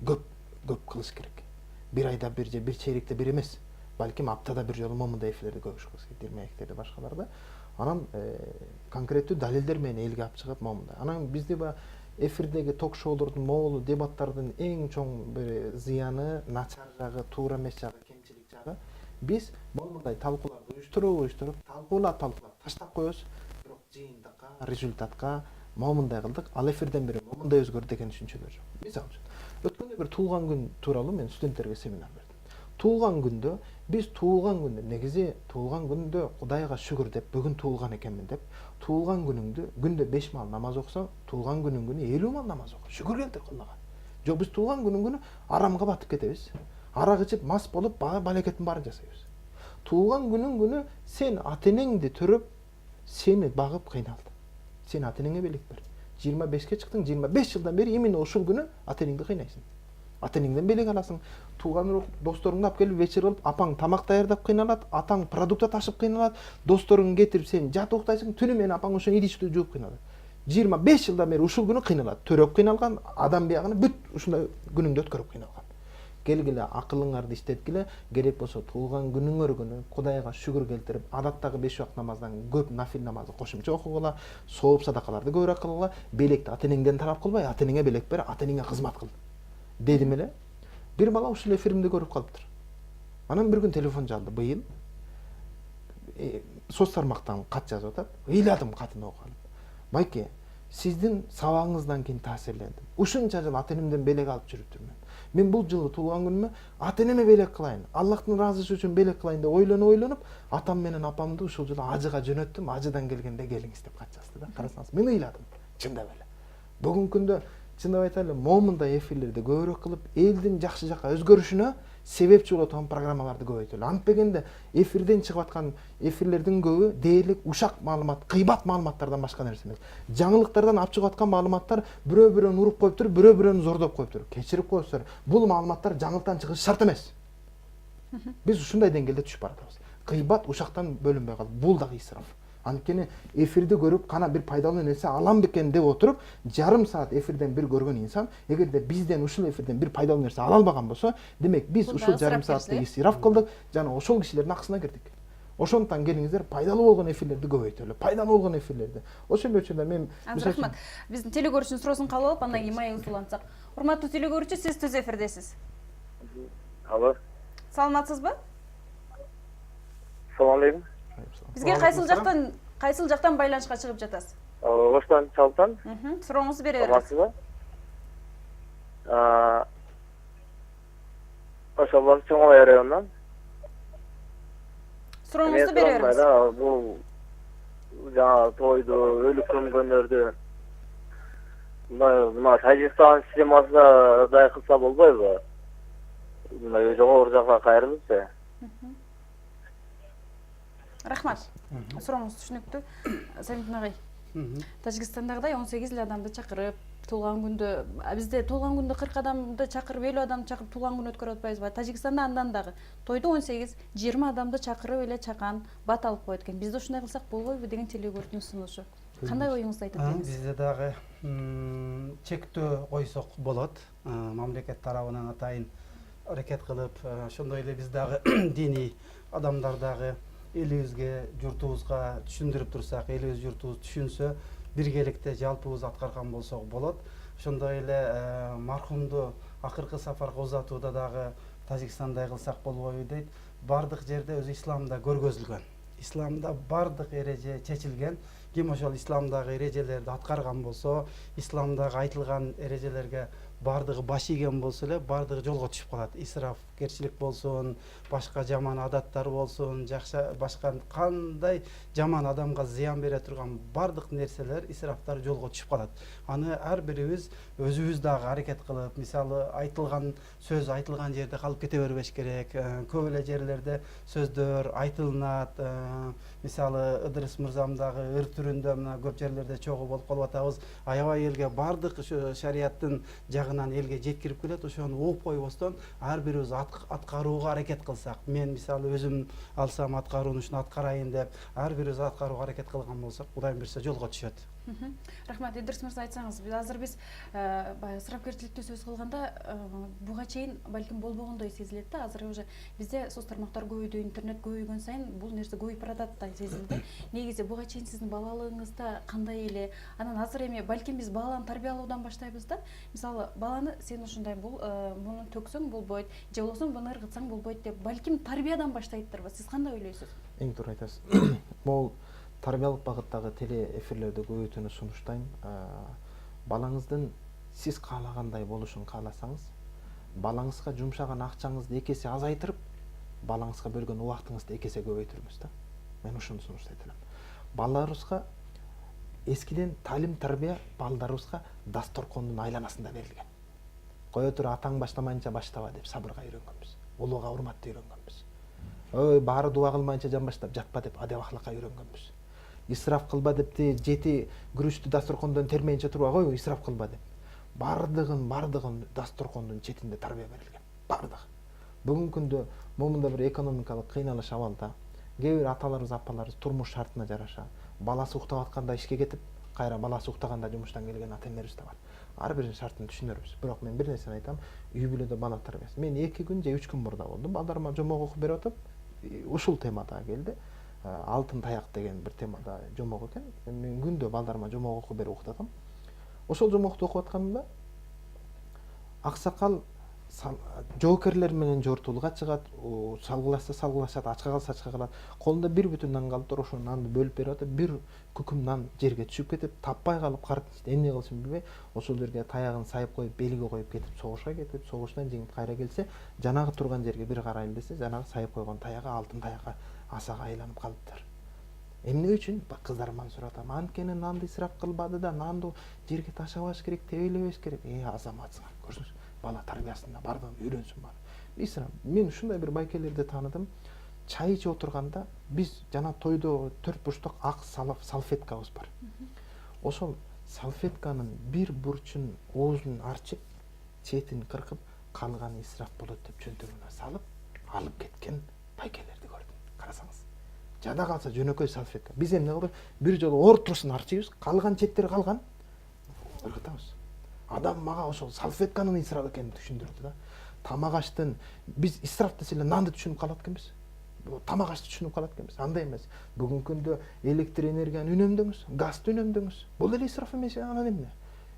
көп кылыш керек. Бир айда бир же бир чейректе бир эмес, балким аптада бир жолу момундай эфирлерди көрүшүбүз керек, дирмектерди башкаларда. Анан конкреттүү далилдер менен элге алып чыгып момундай. Анан бизде баягы эфирдеги ток-шоулордун, моолу дебаттардын эң чоң бир зыяны, начар жагы, туура эмес жагы, кемчилик жагы. Биз момундай талкууларды уюштуруп, талкуулап таштап коебуз, бирок жыйынтыкка, результатка момундай кылдык, ал эфирден бери момундай өзгөрдү деген түшүнчөлөр жок. Мисалы үчүн, өткөндө бир туулган күн тууралуу мен студенттерге семинар бердим. Туулган күндө биз негизи туулган күндө Кудайга шүгүр деп, бүгүн туулган экенмин деп, туулган күнүңдү күндө 5 мал намаз окусаң, туулган күнүң 50 мал намаз оку. Шүгүр келтир Кудайга. Жок, биз туулган күнүң арамга батып кетебиз. Арак ичип мас болуп, балекеттин баарын жасайбыз. Туулган күнүң сен ата-энеңди төрөп, сени багып кыйналды. Сен ата-энеңе белек бер. 25-ке чыктың, 25 жылдан бери именно ушул күнү ата-энеңди кыйнайсың. Ата-энеңден белек аласың. Тууган досторуңду алып келип вечер кылып, апаң тамак даярдап кыйналат, атаң продукт ташып кыйналат, досторуң кетирип сен жатып уктайсың, түнү менен апаң ошо идишти жууп кыйналат. 25 жылдан бери ушул күнү кыйналат. Төрөп кыйналган, адам биягына бүт ушундай күнүңдү өткөрүп кыйналган. Келгиле акылыңарды иштеткиле, керек болсо туулган күнү Кудайга шүгүр келтирип, адаттагы 5 убакыт намаздан көп нафил намазды кошумча окугула, сооп садакаларды көбүрөөк кылгыла, белекти ата-энеңден талап кылбай, ата-энеңе белек бер, ата-энеңе кызмат кыл. Дедим эле. Бир бала ушул эфиримди көрүп калыптыр. Анан бир күн телефон чалды, быйыл соц тармактан кат жазып атат. Ыйладым катын окуп. Майке, сиздин сабагыңыздан кийин таасирлендим. Ушунча жыл ата-энемден белек алып жүрүптүрмүн. Мен бул жылы туулган күнүмө ата-энеме белек кылайын, Аллахтын ыраазычы үчүн белек кылайын деп ойлонуп, атам менен апамды ушул жылы ажыга жөнөттүм, ажыдан келгенде келиңиз деп кат жазды да. Карасаңыз, мен ыйладым, чындап эле. Бүгүнкү күндө чындап айтайлы, момундай эфирлерди көбүрөөк кылып, элдин жакшы жакка өзгөрүшүнө себепчи боло турган программаларды көбөйтөлү. Антпегенде эфирден чыгып аткан эфирлердин көбү дээрлик ушак маалымат, кыйбат маалыматтардан башка нерсе эмес. Жаңылыктардан алып чыгып аткан маалыматтар бирөө-бирөөнү уруп коюптур, бирөө-бирөөнү зордоп коюптур. Кечирип коюңуздар. Бул маалыматтар жаңылыктан чыгышы шарт эмес. Биз ушундай деңгээлде түшүп баратабыз. Кыйбат ушактан бөлүнбөй калды. Бул дагы исраф. Анткени эфирди көрүп, кана бир пайдалуу нерсе алам бекен деп отуруп, жарым саат эфирден бир көргөн инсан, эгерде бизден ушул эфирден бир пайдалуу нерсе ала албаган болсо, демек биз ушул жарым саатты исраф кылдык, жана ошол кишилердин акысына кирдик. Ошондуктан келиңиздер, пайдалуу болгон эфирлерди көбөйтөлү, пайдалуу болгон эфирлерди. Ошол үчүн мен Рахмат. Биздин теле көрүүчүнүн суроосун кабыл алып, андан кийин майыбызды улантсак. Урматтуу теле көрүүчү, сиз түз эфирдесиз. Алло. Саламатсызбы? Салам алейкум. Бизге кайсыл жактан байланышка чыгып жатасыз? Оштан Чалтан. Сурооңузду бере бериңиз. Саламатсызбы? Ошол Чоңой районунан. Сурооңузду бере бериңиз. Бул жаңа тойду, өлүк көмгөндөрдү мына Тажикстан системасына дай кылса болбойбу? Мына жогору жакка кайрылышчы. Рахмат. Сурооңуз түшүнүктүү. Самитин агай. Тажикстандагыдай 18 эле адамды чакырып, туулган күндө, бизде туулган күндө 40 адамды чакырып, 50 адамды чакырып туулган күн өткөрүп атпайбызбы? Тажикстанда андан дагы тойду 18-20 адамды чакырып эле чакан, бат алып коет экен. Бизде ушундай кылсак болбойбу деген теле көрүүчүнүн сунушу. Кандай оюңузду айтып бериңиз? Бизде дагы чектөө койсок болот. Мамлекет тарабынан атайын аракет кылып, ошондой эле биз дагы диний адамдар дагы элибизге, журтубузга түшүндүрүп турсак, элибиз журтубуз түшүнсө, биргеликте жалпыбыз аткарган болсок болот. Ошондой эле мархумду акыркы сапарга узатууда дагы Тажикстандай кылсак болбойбу дейт. Бардык жерде өзү исламда көргөзүлгөн. Исламда бардык эреже чечилген. Ким ошол исламдагы эрежелерди аткарган болсо, исламдагы айтылган эрежелерге бардыгы баш ийген болсо эле бардыгы жолго түшүп калат. Исрафкерчилик болсун, башка жаман адаттар болсун, башка кандай жаман адамга зыян бере турган бардык нерселер, исрафтар жолго түшүп калат. Аны ар бирибиз өзүбүз дагы аракет кылып, мисалы айтылган сөз айтылган жерде калып кете бербеш керек. Көп эле жерлерде сөздөр айтылынат. Мисалы Ыдырыс мырзам дагы ыр түрүндө мына көп жерлерде чогуу болуп калып атабыз. Аябай элге бардык шарияттын жагынан элге жеткирип келет. Ошону ооп койбостон ар бирибиз аткарууга аракет кылсак, мен мисалы өзүм алсам аткарууну ушуну аткарайын деп ар бирибиз аткарууга аракет кылган болсок, Кудайым буйрса жолго түшөт. Рахмат, Идирис мырза, айтсаңыз, азыр биз баягы ысырапкерчиликти сөз кылганда буга чейин балким болбогондой сезилет да. Азыр уже бизде соц тармактар көбөйдү, интернет көбөйгөн сайын бул нерсе көбөйүп баратат да сезилди. Негизи буга чейин сиздин балалыгыңызда кандай эле? Анан азыр эми балким биз баланы тарбиялоодан баштайбыз да. Мисалы, баланы сен ушундай бул, муну төксөң болбойт, же болбосо муну ыргытсаң болбойт деп балким тарбиядан баштайттырбы? Сиз кандай ойлойсуз? Эң туура айтасыз. Могул тарбиялык багыттагы теле эфирлерди көбөйтүүнү сунуштайм. Балаңыздын сиз каалагандай болушун кааласаңыз, балаңызга жумшаган акчаңызды 2 эсе азайтырып, балаңызга бөлгөн убактыңызды 2 эсе көбөйтүрүңүз да. Мен ушуну сунуштайт элем. Балдарыбызга эскиден талим тарбия балдарыбызга дасторкондун айланасында берилген. Кое тур атаң баштамайынча баштаба деп сабырга үйрөнгөнбүз. Улууга урматты үйрөнгөнбүз. Ой, баары дуа кылмайынча жан баштап жатпа деп адеп ахлакка үйрөнгөнбүз. Исраф кылба деп жети күрүчтү дасторкондон термейинче турба кой, исраф кылба деп. Бардыгын дасторкондун четинде тарбия берилген. Бардыгы. Бүгүнкү күндө момунда бир экономикалык кыйналыш абалда кээ бир аталарыбыз, апаларыбыз турмуш шартына жараша баласы уктап атканда ишке кетип, кайра баласы уктаганда жумуштан келген ата-энелерибиз да бар. Ар биринин шартын түшүнөрбүз. Бирок мен бир нерсени айтам, үй бүлөдө бала тарбиясы. Мен 2 күн же 3 күн мурда болдум. Балдарыма жомок окуп берип атып, ушул темада келди. Алтын таяк деген бир темада жомок экен. Мен күндө балдарыма жомок окуп берип уктатам. Ошол жомокту окуп атканымда аксакал жоокерлер менен жортуулга чыгат, салгылашат, ачка калса ачка калат. Колунда 1 бүтүн нан калып туруп, ошол нанды бөлүп берип атып, 1 күкүм нан жерге түшүп кетип, таппай калып, карт эмне кылышын билбей, ошол жерге таягын сайып коюп, белиге коюп кетип, согушка кетип, согуштан жеңип кайра келсе, жанагы турган жерге бир карайлы десе, жанагы сайып койгон таягы алтын таякка асага айланып калыптыр. Эмне үчүн? Кыздарымдан суратам. Анткени нанды исраф кылбады да, нанды жерге ташабаш керек, тебелебеш керек. Азаматсың. Көрсөңүз, бала тарбиясында бардыгын үйрөнсүн бар. Исраф. Мен ушундай бир байкелерди тааныдым. Чай ичип отурганда биз жана тойдо 4 бурчтук ак салфеткабыз бар. Ошол салфетканын бир бурчун оозун арчып, четин кыркып, калганы исраф болот деп чөнтөгүнө салып, алып кеткен байкелерди көрдүм. Карасаңыз. Жада калса жөнөкөй салфетка. Биз эмне кылып, бир жолу ортурусун арчыбыз, калган четтери калган. Ыргытабыз. Адам мага ошол салфетканын исраф экенин түшүндүрдү да. Тамак аштын биз исраф десе эле нанды түшүнүп калат экенбиз. Тамак ашты түшүнүп калат экенбиз. Андай эмес. Бүгүнкү күндө электр энергияны үнөмдөңүз, газды үнөмдөңүз. Бул эле исраф эмес, анан эмне?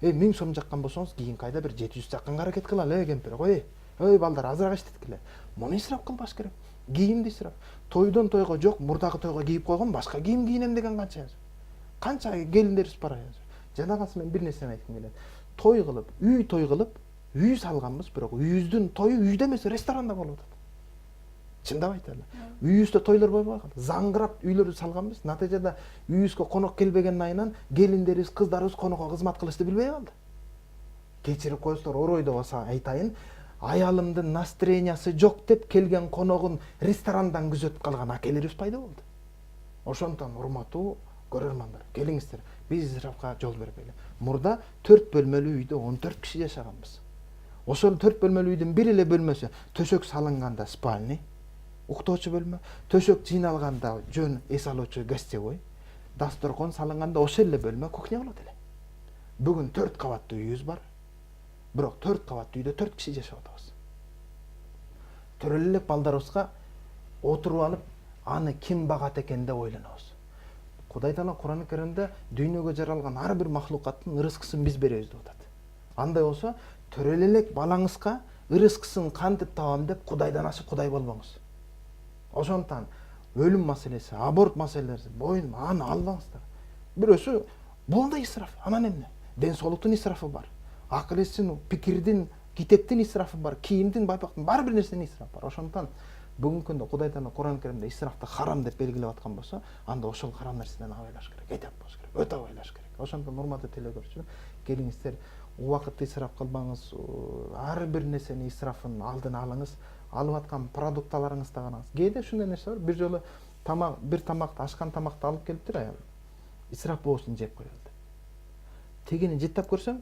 1000 сом жаккан болсоңуз, кийин кайда бир 700 жакканга аракет кылалы, кемпир. Ой, балдар, азыраак иштеткиле. Муну исраф кылбаш керек. Кийимди исраф. Тойдон тойго жок, мурдагы тойго кийип койгон башка кийим кийинем деген канча келиндерибиз бар азыр. Жана калса мен бир нерсени айткым келет. Той кылып, үй салганбыз, бирок үйүбүздүн тою үйдө эмес, ресторанда болуп атат. Чындап айталы. Үйүбүздө тойлор болбой калды. Заңгырап үйлөрдү салганбыз. Натыйжада үйүбүзгө конок келбеген айынан келиндерибиз, кыздарыбыз конокко кызмат кылышты билбей калды. Кечирип коесуздар, оройдо болсо айтайын. Аялымдын настроениясы жок деп келген коногун ресторандан күзөтүп калган акелерибиз пайда болду. Ошондон урматтуу көрөрмандар, келиңиздер, биз исрафка жол бербейли. Мурда 4 бөлмөлүү үйдө 14 киши жашаганбыз. Ошол 4 бөлмөлүү үйдүн бир эле бөлмөсү төшөк салынганда спальный, уктоочу бөлмө, төшөк жыйналганда жөн эс алуучу гостевой, дасторкон салынганда ошол эле бөлмө кухня болот эле. Бүгүн 4 кабаттуу үйүбүз бар. Бирок 4 кабаттуу үйдө 4 киши жашап атабыз. Төрөлүк балдарыбызга отуруп алып, аны ким багат экен деп ойлонобуз. Кудай Таала Куран-ы Каримде дүйнөгө жаралган ар бир махлукаттын ырыскысын биз беребиз деп атат. Андай болсо, төрөлүк балаңызга ырыскысын кантип табам деп Кудайдан ашык Кудай болбоңуз. Ошондон өлүм маселеси, аборт маселеси боюнма аны албаңыздар. Бирөөсү бул да исраф, анан эмне? Ден соолуктун исрафы бар. акыл эстин, пикирдин, китептин исрафы бар, кийимдин, байпактын бар бир нерсенин исрафы бар. Ошондон бүгүнкү күндө Кудай Таала Куран Керимде исрафты харам деп белгилеп аткан болсо, анда ошол харам нерседен абайлаш керек, эдеп болуш керек, өтө абайлаш керек. Ошондон урматтуу телекөрүүчүлөр, келиңиздер, убакытты исраф кылбаңыз, ар бир нерсенин исрафын алдын алыңыз, алып аткан продукталарыңызды караңыз. Кээде ушундай нерсе бар, бир жолу бир тамакты, ашкан тамакты алып келиптир аяб. Исраф болбосун жеп коёбуз. Тегини жыттап көрсөм,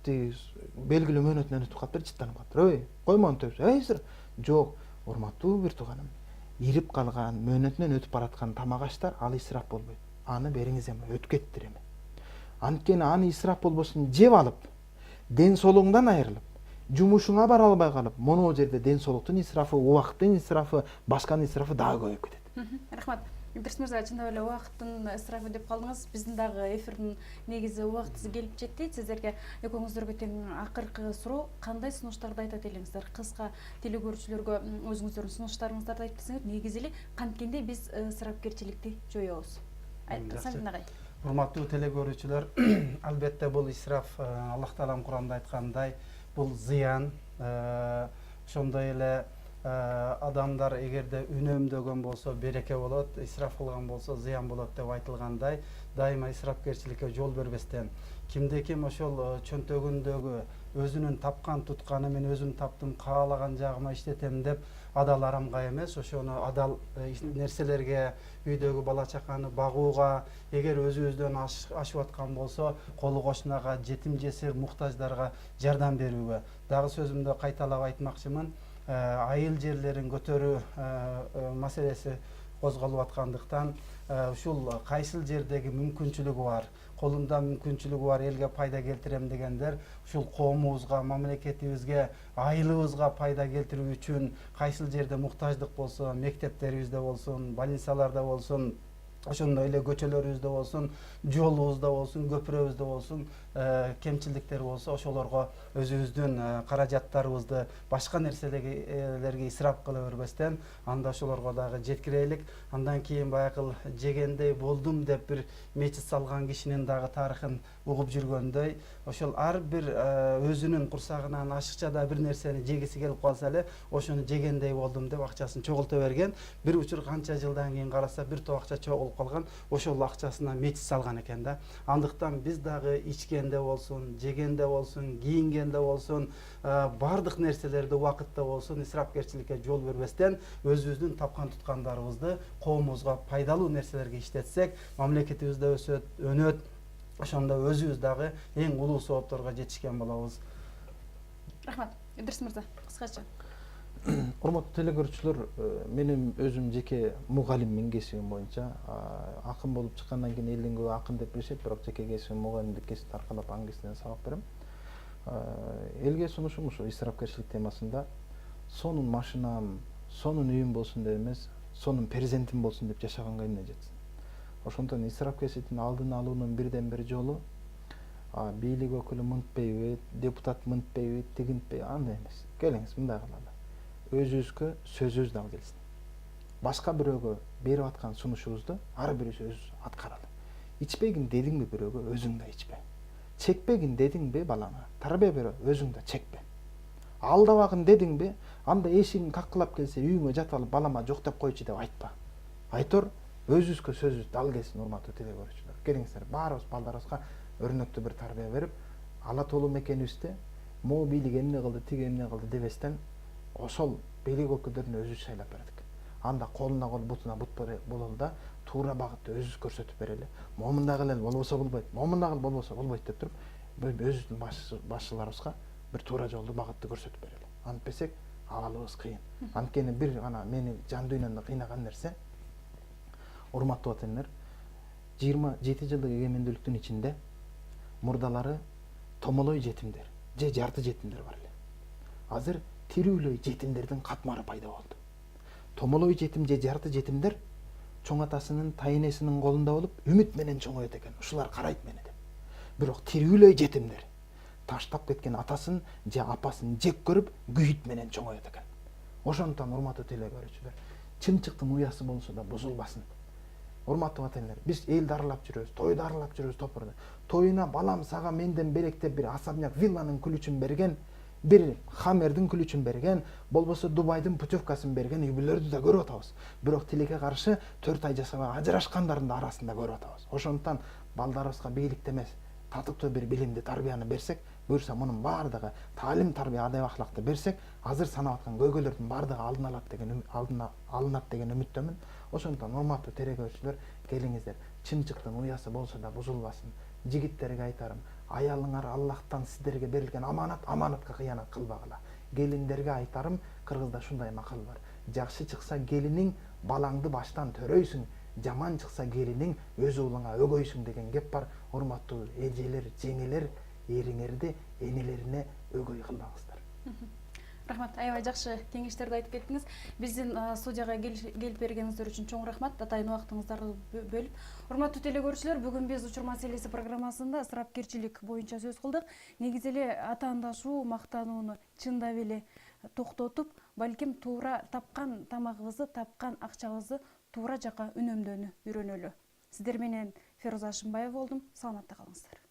белгилүү мөөнөтүнөн өтүп калыптыр, жыттанып калыптыр. Ой, коймон төбсө. Жок, урматтуу бир тууганым. Ирип калган, мөөнөтүнөн өтүп бараткан тамак аштар ал исраф болбойт. Аны бериңиз эми, өткөттүр эми. Анткени аны исраф болбосун жеп алып, ден соолугуңдан айрылып, жумушуңа бара албай калып, моноо жерде ден соолуктун исрафы, убакыттын исрафы, башканын исрафы дагы көбөйүп кетет. Рахмат. Идрис мырза, чындап эле убакыттын ысырабы деп калдыңыз. Биздин дагы эфирдин негизи убактысы келип жетти. Сиздерге экөөңүздөргө тең акыркы суроо, кандай сунуштарды айтат элеңиздер? Кыска телекөрүүчүлөргө өзүңүздөрдүн сунуштарыңыздарды айтып берсеңер, негизи эле канткенде биз ысырапкерчиликти жоёбуз. Самин агай. Урматтуу телекөрүүчүлөр, албетте бул исраф Аллах Таалам Куранда айткандай, бул зыян. Ошондой эле адамдар эгерде үнөмдөгөн болсо береке болот, исраф кылган болсо зыян болот деп айтылгандай, дайыма исрафкерчиликке жол бербестен, кимде ким ошол чөнтөгүндөгү өзүнүн тапкан тутканы мен өзүм таптым, каалаган жагыма иштетем деп адал арамга эмес, ошону адал нерселерге, үйдөгү бала чаканы багууга, эгер өзүбүздөн ашып аткан болсо, колу кошунага, жетим жесир, муктаждарга жардам берүүгө. Дагы сөзүмдү кайталап айтмакчымын. Айыл жерлерин көтөрүү маселеси козголуп аткандыктан, ушул кайсыл жердеги мүмкүнчүлүгү бар, колунда мүмкүнчүлүгү бар, элге пайда келтирем дегендер, ушул коомубузга, мамлекетибизге, айылыбызга пайда келтирүү үчүн кайсыл жерде муктаждык болсо, мектептерибизде болсун, больницаларда болсун, ошондой эле көчөлөрүбүздө болсун, жолубузда болсун, көпүрөбүздө болсун, кемчиликтер болсо, ошолорго өзүбүздүн каражаттарыбызды башка нерселерге исраф кыла бербестен, анда ошолорго дагы жеткирелик. Андан кийин баягы жегендей болдум деп бир мечит салган кишинин дагы тарыхын угуп жүргөндөй, ошол ар бир өзүнүн курсагынан ашыкча да бир нерсени жегиси келип калса эле, ошону жегендей болдум деп акчасын чогулта берген. Бир учур канча жылдан кийин караса, бир топ акча чогулуп калган, ошол акчасына мечит салган экен да. Андыктан биз дагы ичкенде болсун, жегенде болсун, кийингенде болсун, бардык нерселерди убакытта болсун исрафкерчиликке жол бербестен, өзүбүздүн тапкан туткандарыбызды коомубузга пайдалуу нерселерге иштетсек, мамлекетибиз да өсөт, өнөт. Ошондо өзүбүз дагы эң улуу соопторго жетишкен болобуз. Рахмат. Идрис мырза, кыскача. Урматтуу телекөрүүчүлөр, менин өзүм жеке мугалиммин кесибим боюнча. Акын болуп чыккандан кийин элдин көбү акын деп билишет, бирок жеке кесибим мугалимдик кесипти аркалап англис сабак берем. Элге сунушум ушу исрафкерчилик темасында сонун машинам, сонун үйүм болсун деп эмес, сонун перзентим болсун деп жашаганга эмне жетсин. Ошондон исрафкерчиликтин алдын алуунун бирден бир жолу бийлик өкүлү мынтпайбы, депутат мынтпайбы, тигинтпейби, андай эмес. Келиңиз мындай кылалы. Өзүбүзгө сөзүбүз дагы келсин. Башка бирөөгө берип аткан сунушубузду ар бирибиз өзүбүз аткаралы. Ичпегин дедиңби бирөөгө, өзүң да ичпе. Чекпегин дедиңби балаңа, тарбия берө, өзүң да чекпе. Алдабагын дедиңби, анда эшигиң каккылап келсе, үйүңө жатып алып балама жок деп койчу деп айтпа. Айтор, өзүбүзгө сөзүбүз дал келсин, урматтуу телекөрүүчүлөр. Келиңиздер, баарыбыз балдарыбызга өрнөктүү бир тарбия берип, ала толуу мекенибизде могу бийлик эмне кылды, тиги эмне кылды дебестен, ошол бийлик өкүлдөрүн өзүбүз шайлап бердик. Анда колуна кол, бутуна бут бололу да, туура багытты өзүбүз көрсөтүп берели. Момундай кылалы, болбосо болбойт, момундай кыл, болбосо болбойт деп туруп, өзүбүздүн башчыларыбызга бир туура жолду багытты көрсөтүп берели. Антпесек, абалыбыз кыйын. Анткени бир гана мени жан дүйнөмдө кыйнаган нерсе, урматтуу атаңдар, 27 жылдык эгемендүүлүктүн ичинде мурдалары томолой жетимдер, же жарты жетимдер бар эле. Азыр тирүүлөй жетимдердин катмары пайда болду. Томолой жетим же жарты жетимдер чоң атасынын, тайынесинин колунда болуп, үмүт менен чоңойот экен. Ушулар карайт мени деп. Бирок тирүүлөй жетимдер таштап кеткен атасын же апасын жек көрүп, күйүт менен чоңойот экен. Ошондон урматтуу телекөрүүчүлөр, чымчыктын уясы болсо да бузулбасын. урматтуу ата энелер, биз элди аралап жүрөбүз, тойду аралап жүрөбүз топурда. Тоюна балам сага менден берек деп бир особняк вилланын күлүчүн берген, бир хамердин күлүчүн берген, болбосо Дубайдын путевкасын берген үй бүлөлөрдү да көрүп атабыз. Бирок тилекке каршы 4 ай жашабай ажырашкандардын да арасында көрүп атабыз. Ошондуктан балдарыбызга бийликти эмес, татыктуу бир билимди, тарбияны берсек, буюрса мунун баардыгы таалим, тарбия, адап ахлакты берсек, азыр санап аткан көйгөйлөрдүн баардыгы алынат деген үмүттөмүн. Ошондуктан урматтуу телекөрүүчүлөр, келиңиздер, чымчыктын уясы болсо да бузулбасын. Жигиттерге айтарым, аялыңар Аллахтан сиздерге берилген аманат, аманатка кыянат кылбагыла. Келиндерге айтарым, кыргызда шундай макал бар. Жакшы чыкса келиниң, балаңды баштан төрөйсүң, жаман чыкса келиниң, өз уулуңа өгөйсүң деген кеп бар. Урматтуу эжелер, жеңелер, эриңерди энелерине өгөй кылбаңыздар. Рахмат, аябай жакшы кеңештерди айтып кеттиңиз. Биздин студияга келип бергениңиздер үчүн чоң рахмат. Атайын убактыңыздарды бөлүп. Урматтуу телекөрүүчүлөр, бүгүн биз Учур маселеси программасында ысырапкерчилик боюнча сөз кылдык. Негизи эле атаандашуу, мактанууну чындап эле токтотуп, балким туура тапкан тамагыбызды, тапкан акчабызды туура жака үнөмдөөнү үйрөнөлү. Сиздер менен Феруза Ашымбаева болдум. Саламатта калыңыздар.